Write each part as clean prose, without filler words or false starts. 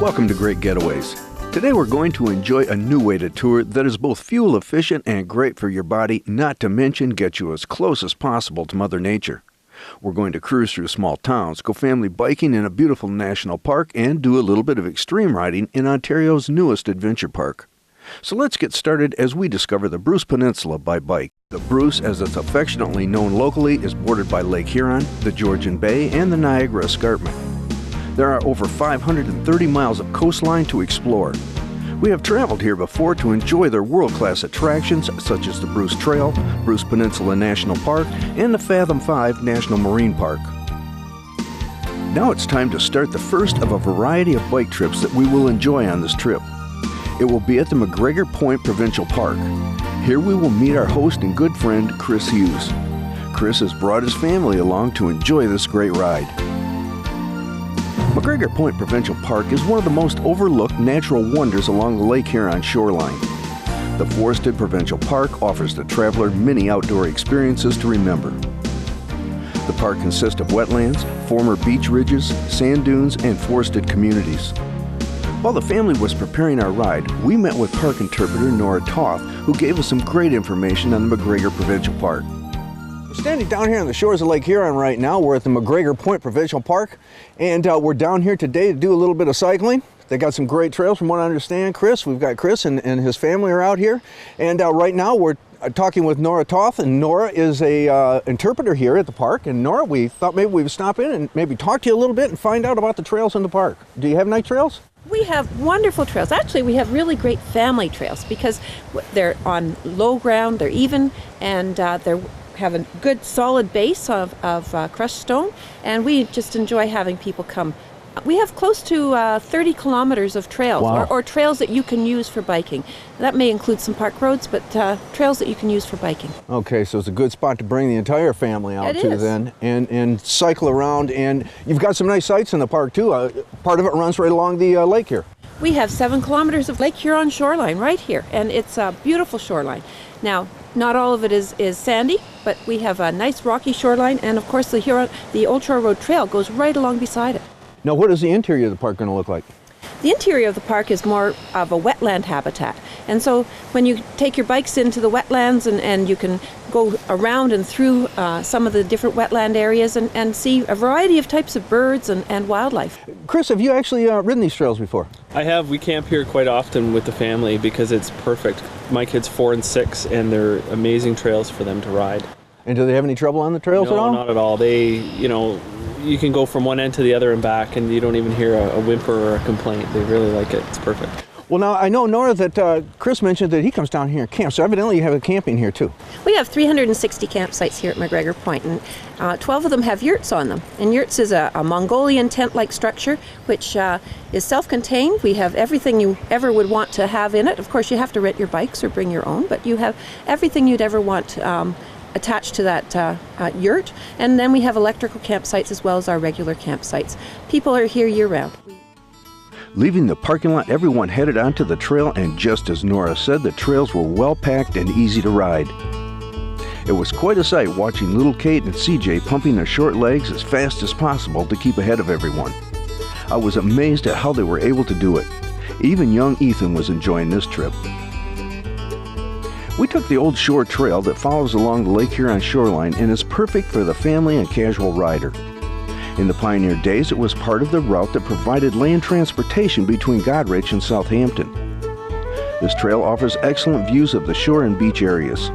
Welcome to Great Getaways. Today we're going to enjoy a new way to tour that is both fuel efficient and great for your body, not to mention get you as close as possible to Mother Nature. We're going to cruise through small towns, go family biking in a beautiful national park, and do a little bit of extreme riding in Ontario's newest adventure park. So let's get started as we discover the Bruce Peninsula by bike. The Bruce, as it's affectionately known locally, is bordered by Lake Huron, the Georgian Bay, and the Niagara Escarpment. There are over 530 miles of coastline to explore. We have traveled here before to enjoy their world-class attractions such as the Bruce Trail, Bruce Peninsula National Park, and the Fathom 5 National Marine Park. Now it's time to start the first of a variety of bike trips that we will enjoy on this trip. It will be at the McGregor Point Provincial Park. Here we will meet our host and good friend, Chris Hughes. Chris has brought his family along to enjoy this great ride. McGregor Point Provincial Park is one of the most overlooked natural wonders along the Lake Huron shoreline. The forested Provincial Park offers the traveler many outdoor experiences to remember. The park consists of wetlands, former beach ridges, sand dunes, and forested communities. While the family was preparing our ride, we met with park interpreter Nora Toth, who gave us some great information on the McGregor Provincial Park. Standing down here on the shores of Lake Huron right now, we're at the McGregor Point Provincial Park, and we're down here today to do a little bit of cycling. They got some great trails from what I understand. We've got Chris and his family are out here, and right now we're talking with Nora Toth, and Nora is a interpreter here at the park. And Nora, we thought maybe we would stop in and maybe talk to you a little bit and find out about the trails in the park. Do you have nice trails? We have wonderful trails. Actually, we have really great family trails because they're on low ground, they're even, and they have a good solid base of crushed stone, and we just enjoy having people come. We have close to 30 kilometers of trails. Wow. or trails that you can use for biking. That may include some park roads, but trails that you can use for biking. Okay, so it's a good spot to bring the entire family out to then and cycle around. And you've got some nice sights in the park too. Part of it runs right along the lake here. We have 7 kilometers of Lake Huron shoreline right here, and it's a beautiful shoreline. Now, not all of it is sandy, but we have a nice rocky shoreline, and of course the Old Shore Road Trail goes right along beside it. Now, what is the interior of the park going to look like? The interior of the park is more of a wetland habitat, and so when you take your bikes into the wetlands and you can go around and through some of the different wetland areas and see a variety of types of birds and wildlife. Chris, have you actually ridden these trails before? I have. We camp here quite often with the family because it's perfect. My kids 4 and 6, and they're amazing trails for them to ride. And do they have any trouble on the trails at all? No, not at all. You can go from one end to the other and back, and you don't even hear a whimper or a complaint. They really like it. It's perfect. Well, now, I know, Nora, that Chris mentioned that he comes down here and camps, so evidently you have a camping here, too. We have 360 campsites here at McGregor Point, and 12 of them have yurts on them. And yurts is a Mongolian tent-like structure, which is self-contained. We have everything you ever would want to have in it. Of course, you have to rent your bikes or bring your own, but you have everything you'd ever want attached to that yurt. And then we have electrical campsites as well as our regular campsites. People are here year-round. Leaving the parking lot, everyone headed onto the trail, and just as Nora said, the trails were well-packed and easy to ride. It was quite a sight watching little Kate and CJ pumping their short legs as fast as possible to keep ahead of everyone. I was amazed at how they were able to do it. Even young Ethan was enjoying this trip. We took the Old Shore Trail that follows along the Lake Huron shoreline and is perfect for the family and casual rider. In the pioneer days, it was part of the route that provided land transportation between Goderich and Southampton. This trail offers excellent views of the shore and beach areas.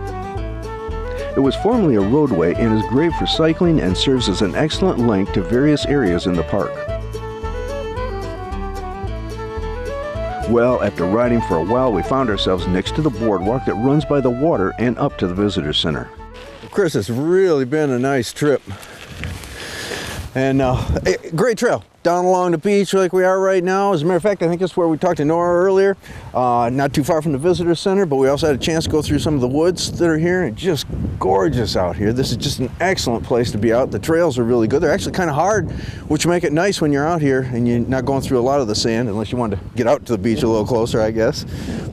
It was formerly a roadway and is great for cycling and serves as an excellent link to various areas in the park. Well, after riding for a while, we found ourselves next to the boardwalk that runs by the water and up to the visitor center. Chris, it's really been a nice trip. And great trail down along the beach like we are right now. As a matter of fact, I think that's where we talked to Nora earlier. Not too far from the visitor center, but we also had a chance to go through some of the woods that are here. And just gorgeous out here. This is just an excellent place to be out. The trails are really good. They're actually kind of hard, which make it nice when you're out here and you're not going through a lot of the sand, unless you want to get out to the beach a little closer, I guess.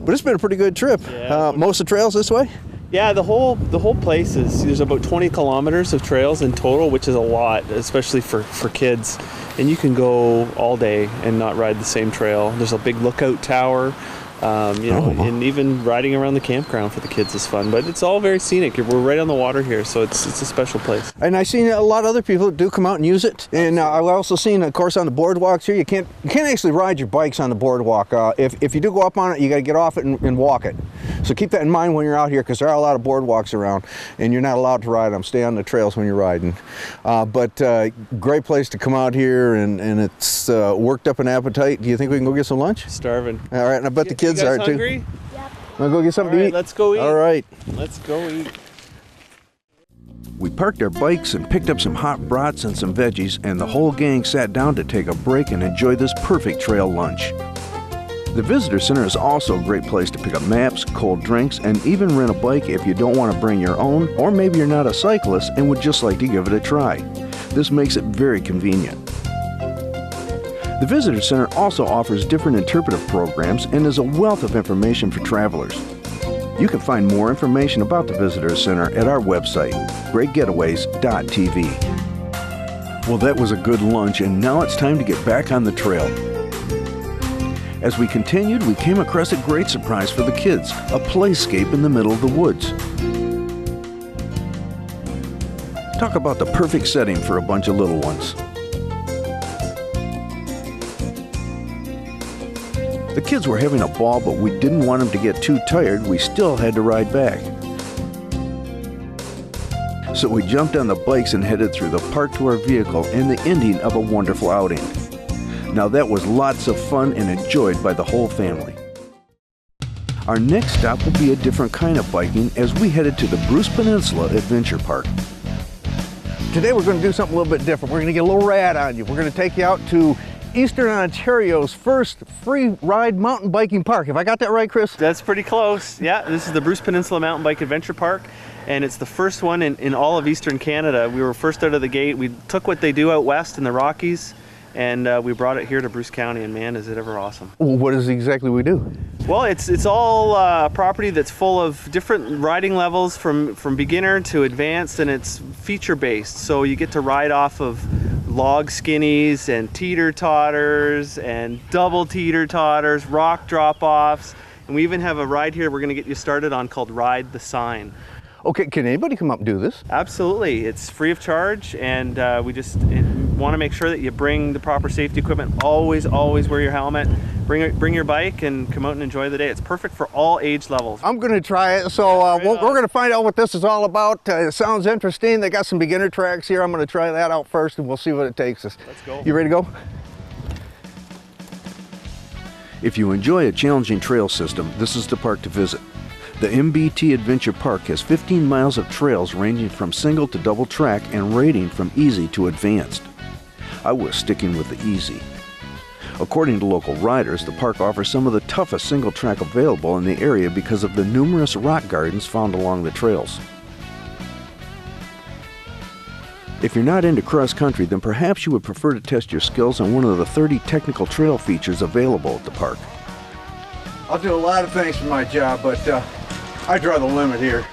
But it's been a pretty good trip. Yeah. Most of the trails this way? Yeah, the whole place there's about 20 kilometers of trails in total, which is a lot, especially for kids. and you can go all day and not ride the same trail. There's a big lookout tower. And even riding around the campground for the kids is fun. But it's all very scenic. We're right on the water here, so it's a special place. And I've seen a lot of other people that do come out and use it. And I've also seen, of course, on the boardwalks here, you can't actually ride your bikes on the boardwalk. If you do go up on it, you got to get off it and walk it. So keep that in mind when you're out here, because there are a lot of boardwalks around, and you're not allowed to ride them. Stay on the trails when you're riding. But great place to come out here, and it's worked up an appetite. Do you think we can go get some lunch? Starving. All right, and I bet the kids are hungry? too. Yep. Wanna go get something to eat? Let's go eat. All right. Let's go eat. We parked our bikes and picked up some hot brats and some veggies, and the whole gang sat down to take a break and enjoy this perfect trail lunch. The visitor center is also a great place to pick up maps, cold drinks, and even rent a bike if you don't want to bring your own, or maybe you're not a cyclist and would just like to give it a try. This makes it very convenient. The Visitor Center also offers different interpretive programs and is a wealth of information for travelers. You can find more information about the Visitor Center at our website, greatgetaways.tv. Well, that was a good lunch, and now it's time to get back on the trail. As we continued, we came across a great surprise for the kids, a playscape in the middle of the woods. Talk about the perfect setting for a bunch of little ones. The kids were having a ball, but we didn't want them to get too tired. We still had to ride back. So we jumped on the bikes and headed through the park to our vehicle and the ending of a wonderful outing. Now that was lots of fun and enjoyed by the whole family. Our next stop will be a different kind of biking as we headed to the Peninsula Adventure Park. Today we're going to do something a little bit different. We're going to get a little rad on you. We're going to take you out to Eastern Ontario's first free ride mountain biking park. Have I got that right, Chris? That's pretty close. Yeah, this is the Peninsula Mountain Bike Adventure Park, and it's the first one in all of Eastern Canada. We were first out of the gate. We took what they do out west in the Rockies, and we brought it here to Bruce County, and man, is it ever awesome. Well, what is exactly we do? Well, it's all property that's full of different riding levels from beginner to advanced, and it's feature-based. So you get to ride off of log skinnies and teeter-totters and double teeter-totters, rock drop-offs, and we even have a ride here we're going to get you started on called Ride the Sign. Okay, can anybody come up and do this? Absolutely. It's free of charge, and we just want to make sure that you bring the proper safety equipment. Always wear your helmet. Bring your bike and come out and enjoy the day. It's perfect for all age levels. I'm going to try it, so we're going to find out what this is all about. It sounds interesting. They got some beginner tracks here. I'm going to try that out first, and we'll see what it takes us. Let's go. You ready to go? If you enjoy a challenging trail system, this is the park to visit. The MBT Adventure Park has 15 miles of trails ranging from single to double track and rating from easy to advanced. I was sticking with the easy. According to local riders, the park offers some of the toughest single track available in the area because of the numerous rock gardens found along the trails. If you're not into cross country, then perhaps you would prefer to test your skills on one of the 30 technical trail features available at the park. I'll do a lot of things for my job, but I draw the limit here.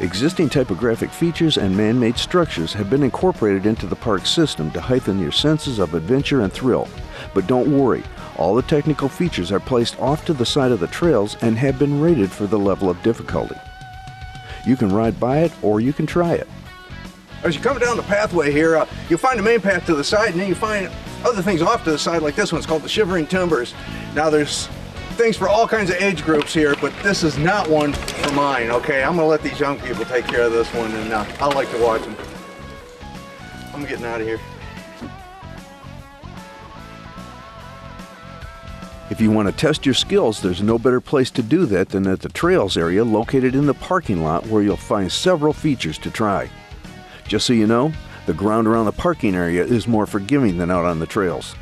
Existing typographic features and man-made structures have been incorporated into the park system to heighten your senses of adventure and thrill. But don't worry, all the technical features are placed off to the side of the trails and have been rated for the level of difficulty. You can ride by it or you can try it. As you come down the pathway here, you'll find the main path to the side, and then you find other things off to the side like this one. It's called the Shivering Timbers. Now there's things for all kinds of age groups here, but this is not one for mine, okay? I'm gonna let these young people take care of this one, and I like to watch them. I'm getting out of here. If you want to test your skills, there's no better place to do that than at the trails area located in the parking lot, where you'll find several features to try. Just so you know, the ground around the parking area is more forgiving than out on the trails.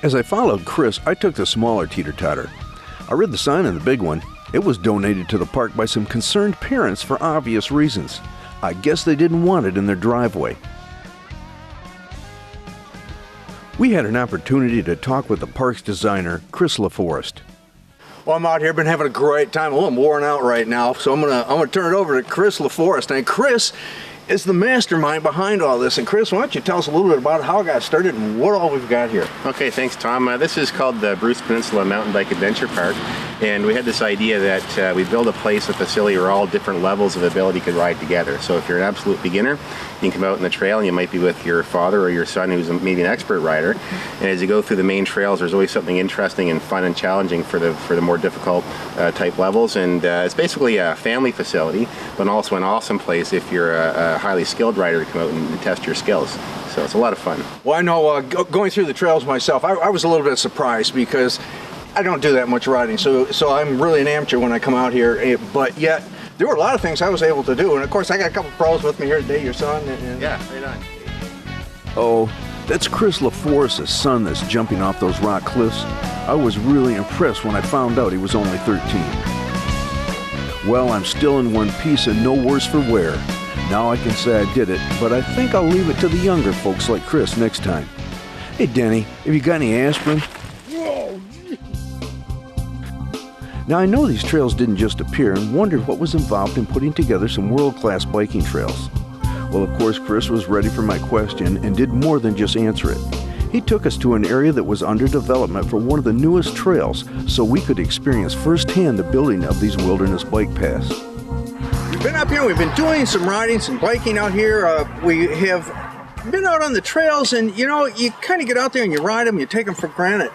As I followed Chris, I took the smaller teeter-totter. I read the sign on the big one. It was donated to the park by some concerned parents for obvious reasons. I guess they didn't want it in their driveway. We had an opportunity to talk with the park's designer, Chris LaForest. Well, I'm out here, been having a great time. I'm worn out right now, so I'm gonna turn it over to Chris LaForest. And Chris is the mastermind behind all this. And Chris, why don't you tell us a little bit about how it got started and what all we've got here? Okay, thanks, Tom. This is called the Peninsula Mountain Bike Adventure Park. And we had this idea that we build a place, a facility where all different levels of ability could ride together. So if you're an absolute beginner, you can come out in the trail and you might be with your father or your son who's maybe an expert rider. And as you go through the main trails, there's always something interesting and fun and challenging for the more difficult type levels. And it's basically a family facility, but also an awesome place if you're a highly skilled rider to come out and test your skills. So it's a lot of fun. Well, I know going through the trails myself, I was a little bit surprised because I don't do that much riding, so I'm really an amateur when I come out here, but yet there were a lot of things I was able to do, and of course I got a couple pros with me here today, your son. Yeah, right on. Oh, that's Chris LaForce's son that's jumping off those rock cliffs. I was really impressed when I found out he was only 13. Well, I'm still in one piece and no worse for wear. Now I can say I did it, but I think I'll leave it to the younger folks like Chris next time. Hey Denny, have you got any aspirin? Now I know these trails didn't just appear and wondered what was involved in putting together some world-class biking trails. Well, of course, Chris was ready for my question and did more than just answer it. He took us to an area that was under development for one of the newest trails so we could experience firsthand the building of these wilderness bike paths. We've been up here, we've been doing some riding, some biking out here. We have been out on the trails and, you know, you kind of get out there and you ride them, you take them for granted.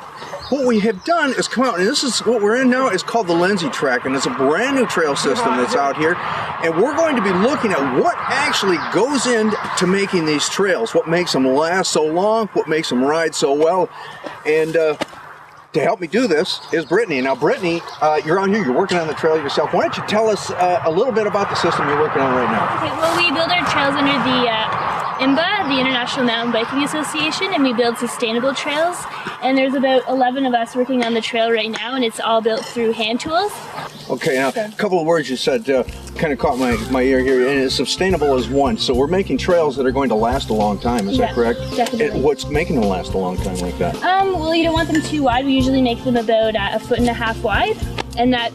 What we have done is come out, and this is what we're in now, is called the Linday Tract, and it's a brand new trail system that's out here, and we're going to be looking at what actually goes into making these trails, what makes them last so long, what makes them ride so well, and to help me do this is Brittany. Now, Brittany, you're on here, you're working on the trail yourself. Why don't you tell us a little bit about the system you're working on right now? Okay, well, we build our trails under the IMBA, the International Mountain Biking Association, and we build sustainable trails. And there's about 11 of us working on the trail right now, and it's all built through hand tools. Okay, now, a couple of words you said kind of caught my ear here, and it's sustainable as one. So we're making trails that are going to last a long time, is that correct? Definitely. And what's making them last a long time like that? Well, you don't want them too wide. We usually make them about 1.5 feet wide, and that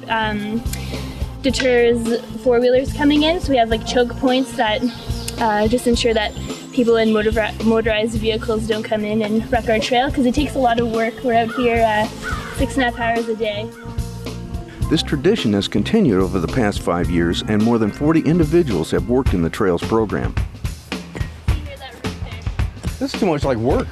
deters four-wheelers coming in. So we have like choke points that just ensure that people in motorized vehicles don't come in and wreck our trail, because it takes a lot of work. We're out here 6.5 hours a day. This tradition has continued over the past 5 years, and more than 40 individuals have worked in the Trails program. Hear that right there? This is too much like work.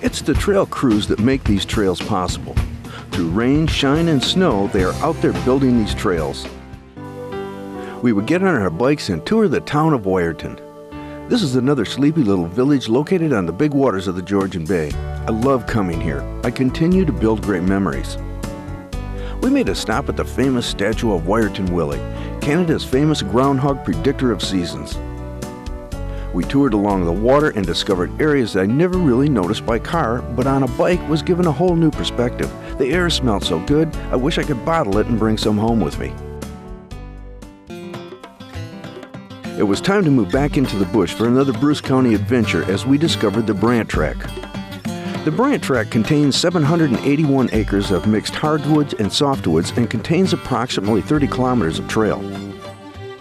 It's the trail crews that make these trails possible. Through rain, shine, and snow, they are out there building these trails. We would get on our bikes and tour the town of Wiarton. This is another sleepy little village located on the big waters of the Georgian Bay. I love coming here. I continue to build great memories. We made a stop at the famous statue of Wiarton Willie, Canada's famous groundhog predictor of seasons. We toured along the water and discovered areas that I never really noticed by car, but on a bike was given a whole new perspective. The air smelled so good, I wish I could bottle it and bring some home with me. It was time to move back into the bush for another Bruce County adventure as we discovered the Brant Tract. The Brant Tract contains 781 acres of mixed hardwoods and softwoods and contains approximately 30 kilometers of trail.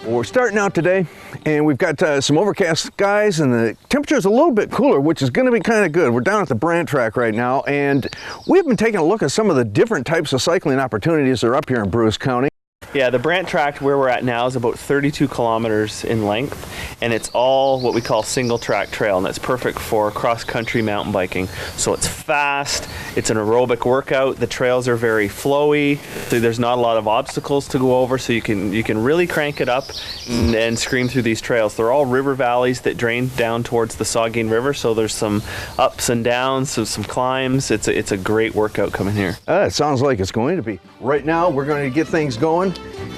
Well, we're starting out today, and we've got some overcast skies, and the temperature is a little bit cooler, which is going to be kind of good. We're down at the Brant Tract right now, and we've been taking a look at some of the different types of cycling opportunities that are up here in Bruce County. Yeah, the Brant Tract where we're at now is about 32 kilometers in length, and it's all what we call single track trail, and that's perfect for cross-country mountain biking. So it's fast, it's an aerobic workout, the trails are very flowy, so there's not a lot of obstacles to go over, so you can really crank it up and scream through these trails. They're all river valleys that drain down towards the Saugeen River, so there's some ups and downs, so some climbs. It's a great workout coming here. It sounds like it's going to be. Right now, we're going to get things going.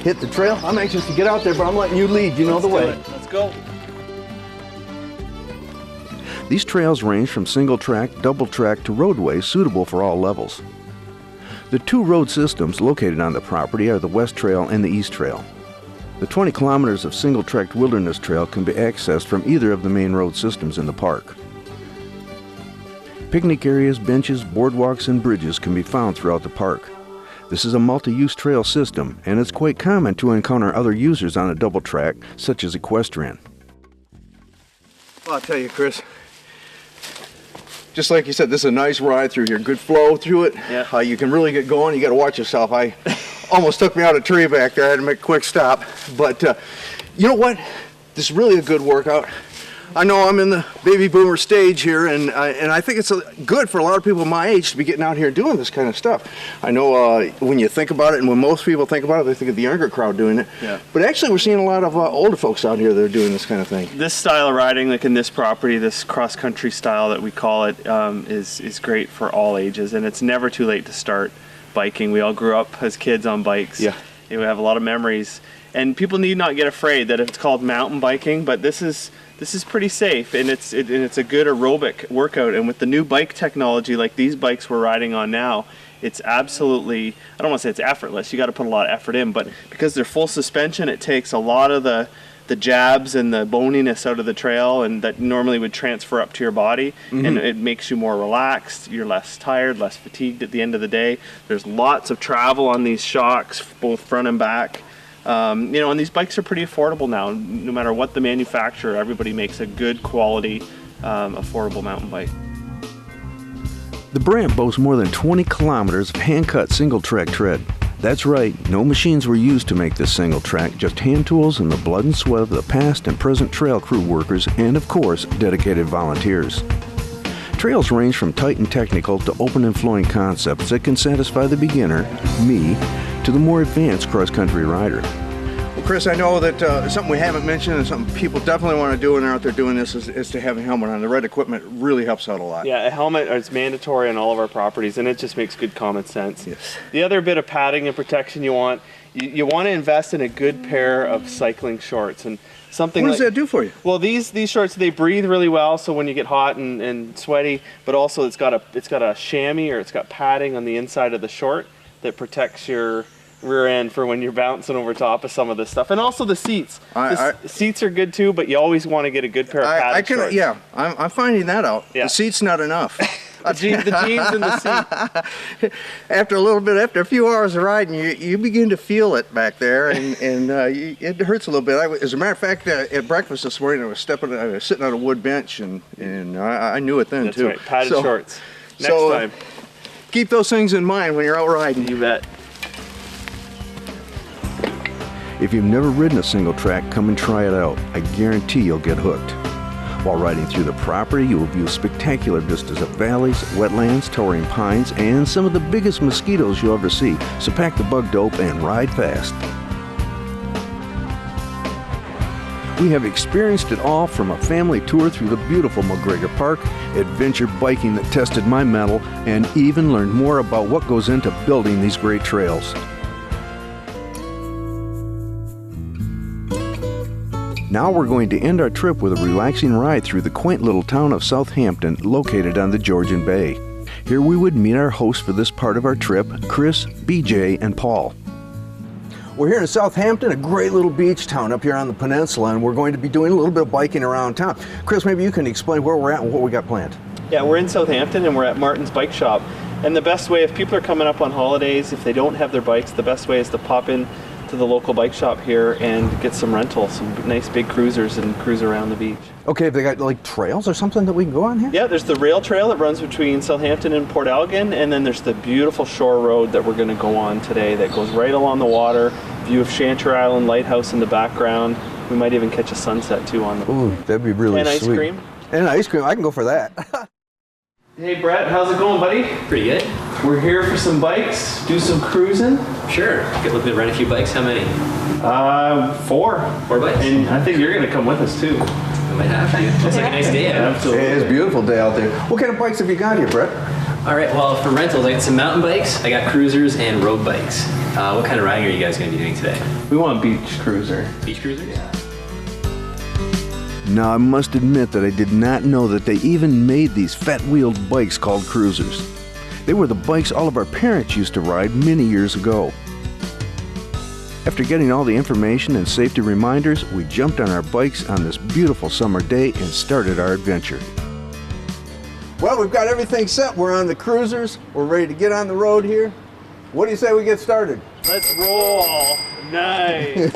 Hit the trail. I'm anxious to get out there, but I'm letting you lead. You know the way. Let's go. These trails range from single track, double track to roadways suitable for all levels. The two road systems located on the property are the West Trail and the East Trail. The 20 kilometers of single track wilderness trail can be accessed from either of the main road systems in the park. Picnic areas, benches, boardwalks, and bridges can be found throughout the park. This is a multi-use trail system, and it's quite common to encounter other users on a double track, such as equestrian. Well, I'll tell you, Chris, just like you said, this is a nice ride through here. Good flow through it. Yeah. You can really get going. You got to watch yourself. I almost took me out a tree back there. I had to make a quick stop. But you know what? This is really a good workout. I know I'm in the baby boomer stage here, and I think it's good for a lot of people my age to be getting out here and doing this kind of stuff. I know when you think about it, and when most people think about it, they think of the younger crowd doing it. Yeah. But actually, we're seeing a lot of older folks out here that are doing this kind of thing. This style of riding, like in this property, this cross-country style that we call it, is great for all ages, and it's never too late to start biking. We all grew up as kids on bikes. Yeah. We have a lot of memories, and people need not get afraid that it's called mountain biking, but this is pretty safe, and it's a good aerobic workout. And with the new bike technology, like these bikes we're riding on now, it's absolutely, I don't want to say it's effortless, you got to put a lot of effort in, but because they're full suspension, it takes a lot of the jabs and the boniness out of the trail, and that normally would transfer up to your body, and it makes you more relaxed. You're less tired, less fatigued at the end of the day. There's lots of travel on these shocks, both front and back. And these bikes are pretty affordable now. No matter what the manufacturer, everybody makes a good quality, affordable mountain bike. The Brant boasts more than 20 kilometers of hand-cut single-track tread. That's right, no machines were used to make this single track, just hand tools and the blood and sweat of the past and present trail crew workers and, of course, dedicated volunteers. Trails range from tight and technical to open and flowing concepts that can satisfy the beginner, me, to the more advanced cross-country rider. Well, Chris, I know that something we haven't mentioned and something people definitely want to do when they're out there doing this is to have a helmet on. The red equipment really helps out a lot. Yeah, a helmet is mandatory on all of our properties, and it just makes good common sense. Yes. The other bit of padding and protection you want to invest in a good pair of cycling shorts. And something what does that do for you? Well, these shorts, they breathe really well, so when you get hot and sweaty, but also it's got a chamois, or it's got padding on the inside of the short that protects your rear end for when you're bouncing over top of some of this stuff. And also the seats. Seats are good too, but you always want to get a good pair of padded shorts. Yeah, I'm finding that out. Yeah. The seat's not enough. the jeans and the seat. After a few hours of riding, you begin to feel it back there, and it hurts a little bit. As a matter of fact, at breakfast this morning, I was sitting on a wood bench, and I knew it then. That's too. Right, padded shorts. Next time. Keep those things in mind when you're out riding. You bet. If you've never ridden a single track, come and try it out. I guarantee you'll get hooked. While riding through the property, you will view spectacular vistas of valleys, wetlands, towering pines, and some of the biggest mosquitoes you'll ever see. So pack the bug dope and ride fast. We have experienced it all, from a family tour through the beautiful McGregor Park, adventure biking that tested my mettle, and even learned more about what goes into building these great trails. Now we're going to end our trip with a relaxing ride through the quaint little town of Southampton, located on the Georgian Bay. Here we would meet our hosts for this part of our trip, Chris, BJ, and Paul. We're here in Southampton, a great little beach town up here on the peninsula, and we're going to be doing a little bit of biking around town. Chris, maybe you can explain where we're at and what we got planned. Yeah, we're in Southampton, and we're at Martin's Bike Shop. And the best way, if people are coming up on holidays, if they don't have their bikes, the best way is to pop in to the local bike shop here and get some rentals, some nice big cruisers, and cruise around the beach. Okay, have they got like trails or something that we can go on here? Yeah, there's the rail trail that runs between Southampton and Port Elgin, and then there's the beautiful shore road that we're going to go on today that goes right along the water, view of Shanter Island Lighthouse in the background. We might even catch a sunset too on the Ooh, that'd be really sweet. And ice cream. And ice cream, I can go for that. Hey Brett, how's it going, buddy? Pretty good. We're here for some bikes, do some cruising. Sure. Get looking to rent a few bikes. How many? 4. 4 bikes. And I think you're going to come with us too. I might have to. It's like a nice day out. Absolutely. It's a beautiful day out there. What kind of bikes have you got here, Brett? All right. Well, for rentals, I got some mountain bikes. I got cruisers and road bikes. What kind of riding are you guys going to be doing today? We want a beach cruiser. Beach cruisers? Yeah. Now, I must admit that I did not know that they even made these fat-wheeled bikes called cruisers. They were the bikes all of our parents used to ride many years ago. After getting all the information and safety reminders, we jumped on our bikes on this beautiful summer day and started our adventure. Well, we've got everything set. We're on the cruisers. We're ready to get on the road here. What do you say we get started? Let's roll. Nice.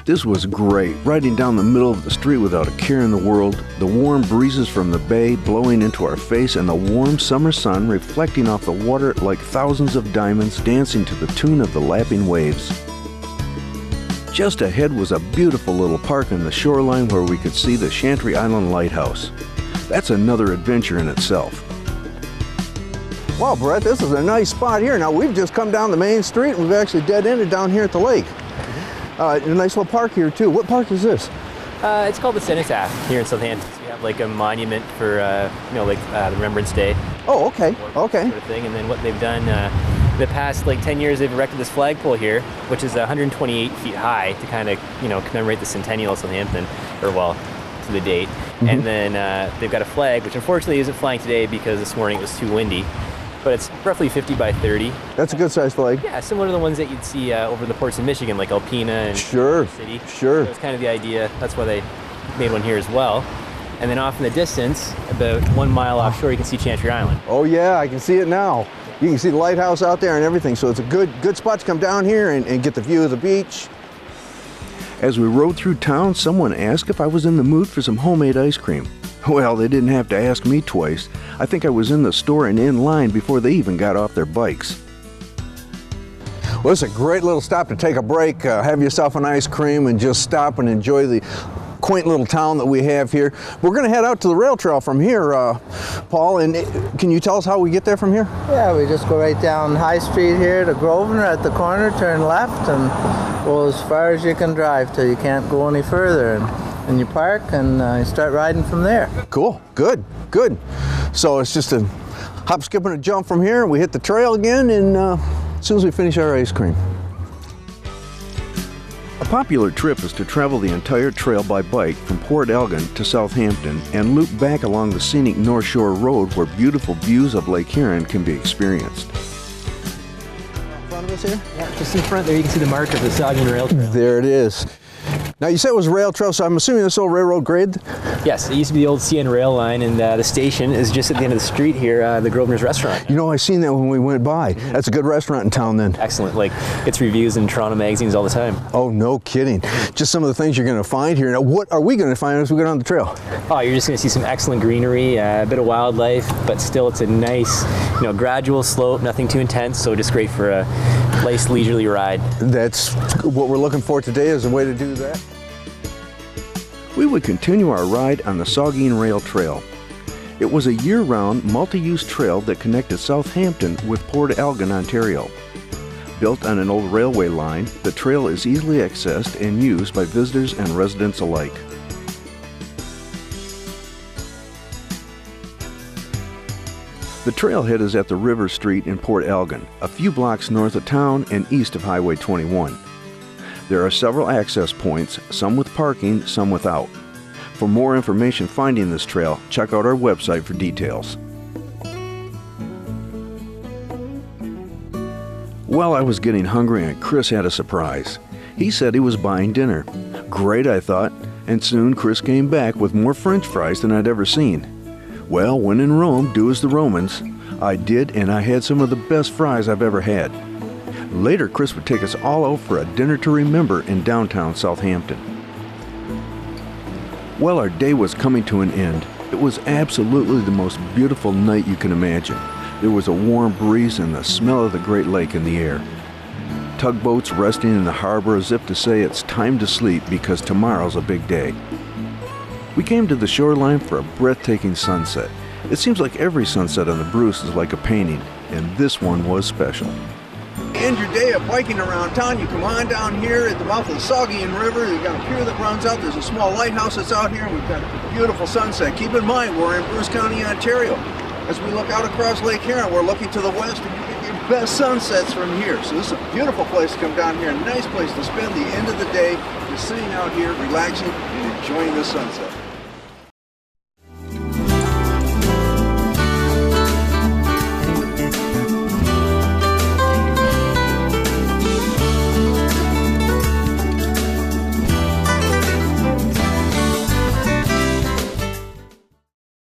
This was great, riding down the middle of the street without a care in the world, the warm breezes from the bay blowing into our face, and the warm summer sun reflecting off the water like thousands of diamonds dancing to the tune of the lapping waves. Just ahead was a beautiful little park on the shoreline where we could see the Chantry Island Lighthouse. That's another adventure in itself. Wow, Brett, this is a nice spot here. Now, we've just come down the main street and we've actually dead-ended down here at the lake. A nice little park here too. What park is this? It's called the Cenotaph here in Southampton. So we have like a monument for, the Remembrance Day. Oh, okay, okay. Sort of thing. And then what they've done in the past 10 years, they've erected this flagpole here, which is 128 feet high to kind of, commemorate the centennial of Southampton, to the date. Mm-hmm. And then they've got a flag, which unfortunately isn't flying today because this morning it was too windy. But it's roughly 50 by 30. That's a good size flag. Yeah, similar to the ones that you'd see over the ports in Michigan, like Alpena and City. Sure. So that's kind of the idea. That's why they made one here as well. And then off in the distance, about 1 mile offshore, you can see Chantry Island. Oh yeah, I can see it now. You can see the lighthouse out there and everything. So it's a good spot to come down here and get the view of the beach. As we rode through town, someone asked if I was in the mood for some homemade ice cream. Well, they didn't have to ask me twice. I think I was in the store and in line before they even got off their bikes. Well, it's a great little stop to take a break, have yourself an ice cream, and just stop and enjoy the quaint little town that we have here. We're going to head out to the rail trail from here, Paul, and can you tell us how we get there from here? Yeah, we just go right down High Street here to Grosvenor at the corner, turn left, and go as far as you can drive till you can't go any further. And you park and you start riding from there. Cool, good. So it's just a hop, skip, and a jump from here. We hit the trail again, and as soon as we finish our ice cream. A popular trip is to travel the entire trail by bike from Port Elgin to Southampton and loop back along the scenic North Shore Road where beautiful views of Lake Huron can be experienced. In front of us here? Yeah, just in front there you can see the mark of the Saugeen Rail Trail. There it is. Now you said it was rail trail, so I'm assuming this old railroad grade? Yes, it used to be the old CN rail line, and the station is just at the end of the street here, the Grosvenor's restaurant. You know, I seen that when we went by. That's a good restaurant in town then. Excellent, gets reviews in Toronto magazines all the time. Oh, no kidding. Just some of the things you're going to find here. Now, what are we going to find as we go down the trail? Oh, you're just going to see some excellent greenery, a bit of wildlife, but still it's a nice, gradual slope, nothing too intense, so just great for a nice leisurely ride. That's what we're looking for today, is a way to do that. We would continue our ride on the Saugeen Rail Trail. It was a year-round, multi-use trail that connected Southampton with Port Elgin, Ontario. Built on an old railway line, the trail is easily accessed and used by visitors and residents alike. The trailhead is at the River Street in Port Elgin, a few blocks north of town and east of Highway 21. There are several access points, some with parking, some without. For more information finding this trail, check out our website for details. Well, I was getting hungry and Chris had a surprise. He said he was buying dinner. Great, I thought, and soon Chris came back with more French fries than I'd ever seen. Well, when in Rome, do as the Romans. I did, and I had some of the best fries I've ever had. Later, Chris would take us all out for a dinner to remember in downtown Southampton. Well, our day was coming to an end. It was absolutely the most beautiful night you can imagine. There was a warm breeze and the smell of the Great Lake in the air. Tugboats resting in the harbor as if to say it's time to sleep because tomorrow's a big day. We came to the shoreline for a breathtaking sunset. It seems like every sunset on the Bruce is like a painting, and this one was special. End your day of biking around town, you come on down here at the mouth of the Saugeen River. You've got a pier that runs out. There's a small lighthouse that's out here, and we've got a beautiful sunset. Keep in mind, we're in Bruce County, Ontario. As we look out across Lake Huron, we're looking to the west, and you get your best sunsets from here. So this is a beautiful place to come down here, a nice place to spend the end of the day, just sitting out here, relaxing, and enjoying the sunset.